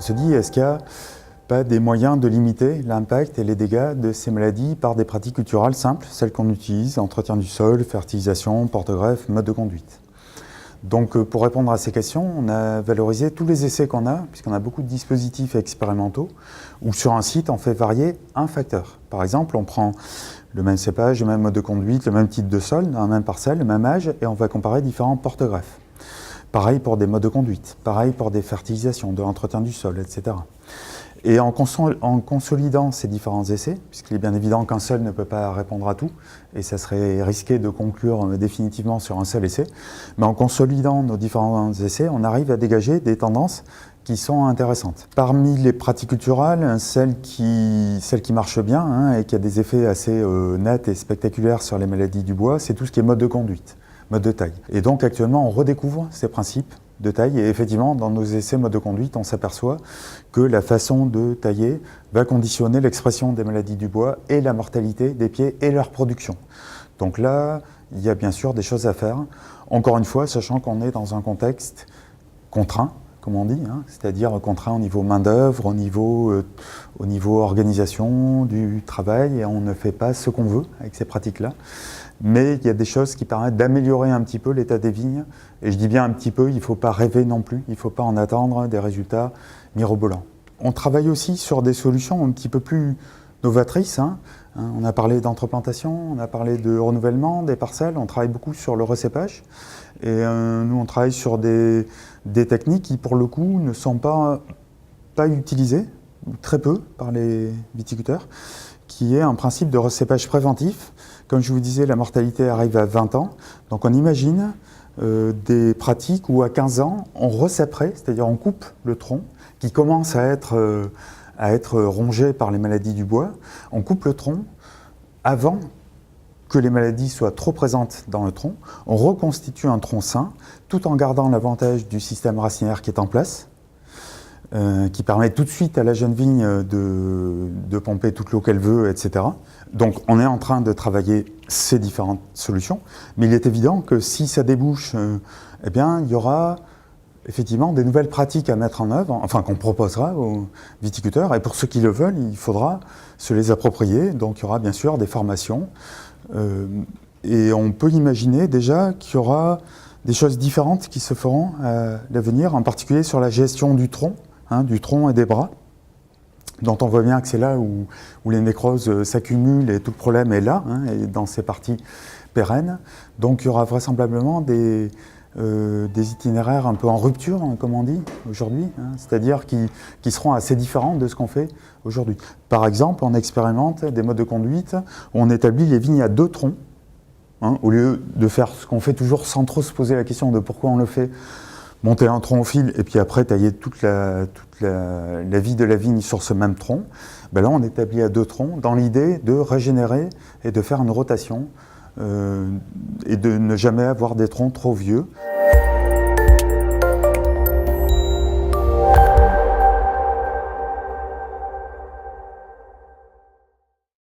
On se dit, est-ce qu'il n'y a pas des moyens de limiter l'impact et les dégâts de ces maladies par des pratiques culturales simples, celles qu'on utilise, entretien du sol, fertilisation, porte-greffe, mode de conduite. Donc pour répondre à ces questions, on a valorisé tous les essais qu'on a, puisqu'on a beaucoup de dispositifs expérimentaux, où sur un site on fait varier un facteur. Par exemple, on prend le même cépage, le même mode de conduite, le même type de sol, dans la même parcelle, le même âge, et on va comparer différents porte-greffes. Pareil pour des modes de conduite, pareil pour des fertilisations, de l'entretien du sol, etc. Et en consolidant ces différents essais, puisqu'il est bien évident qu'un seul ne peut pas répondre à tout, et ça serait risqué de conclure définitivement sur un seul essai, mais en consolidant nos différents essais, on arrive à dégager des tendances qui sont intéressantes. Parmi les pratiques culturales, celle qui marche bien et qui a des effets assez nets et spectaculaires sur les maladies du bois, c'est tout ce qui est mode de conduite, mode de taille. Et donc actuellement, on redécouvre ces principes de taille, et effectivement, dans nos essais mode de conduite, on s'aperçoit que la façon de tailler va conditionner l'expression des maladies du bois et la mortalité des pieds et leur production. Donc là, il y a bien sûr des choses à faire, encore une fois, sachant qu'on est dans un contexte contraint, comme on dit, c'est-à-dire contraint au niveau main-d'œuvre, au niveau organisation du travail, et on ne fait pas ce qu'on veut avec ces pratiques-là. Mais il y a des choses qui permettent d'améliorer un petit peu l'état des vignes. Et je dis bien un petit peu, il ne faut pas rêver non plus, il ne faut pas en attendre des résultats mirobolants. On travaille aussi sur des solutions un petit peu plus novatrices. On a parlé d'entreplantation, on a parlé de renouvellement des parcelles, on travaille beaucoup sur le recépage. Et nous, on travaille sur des techniques qui, pour le coup, ne sont pas utilisées, ou très peu, par les viticulteurs, qui est un principe de recépage préventif. Comme je vous disais, la mortalité arrive à 20 ans. Donc on imagine des pratiques où à 15 ans, on recéperait, c'est-à-dire on coupe le tronc, qui commence à être rongé par les maladies du bois. On coupe le tronc avant que les maladies soient trop présentes dans le tronc. On reconstitue un tronc sain, tout en gardant l'avantage du système racinaire qui est en place, qui permet tout de suite à la jeune vigne de pomper toute l'eau qu'elle veut, etc. Donc on est en train de travailler ces différentes solutions, mais il est évident que si ça débouche, eh bien, il y aura effectivement des nouvelles pratiques à mettre en œuvre, enfin qu'on proposera aux viticulteurs, et pour ceux qui le veulent, il faudra se les approprier. Donc il y aura bien sûr des formations, et on peut imaginer déjà qu'il y aura des choses différentes qui se feront à l'avenir, en particulier sur la gestion du tronc et des bras, dont on voit bien que c'est là où les nécroses s'accumulent et tout le problème est là, et dans ces parties pérennes. Donc il y aura vraisemblablement des itinéraires un peu en rupture, comme on dit aujourd'hui, c'est-à-dire qui seront assez différents de ce qu'on fait aujourd'hui. Par exemple, on expérimente des modes de conduite où on établit les vignes à 2 troncs, au lieu de faire ce qu'on fait toujours sans trop se poser la question de pourquoi on le fait, monter un tronc au fil et puis après tailler toute la vie de la vigne sur ce même tronc. Ben là, on établit à 2 troncs dans l'idée de régénérer et de faire une rotation et de ne jamais avoir des troncs trop vieux.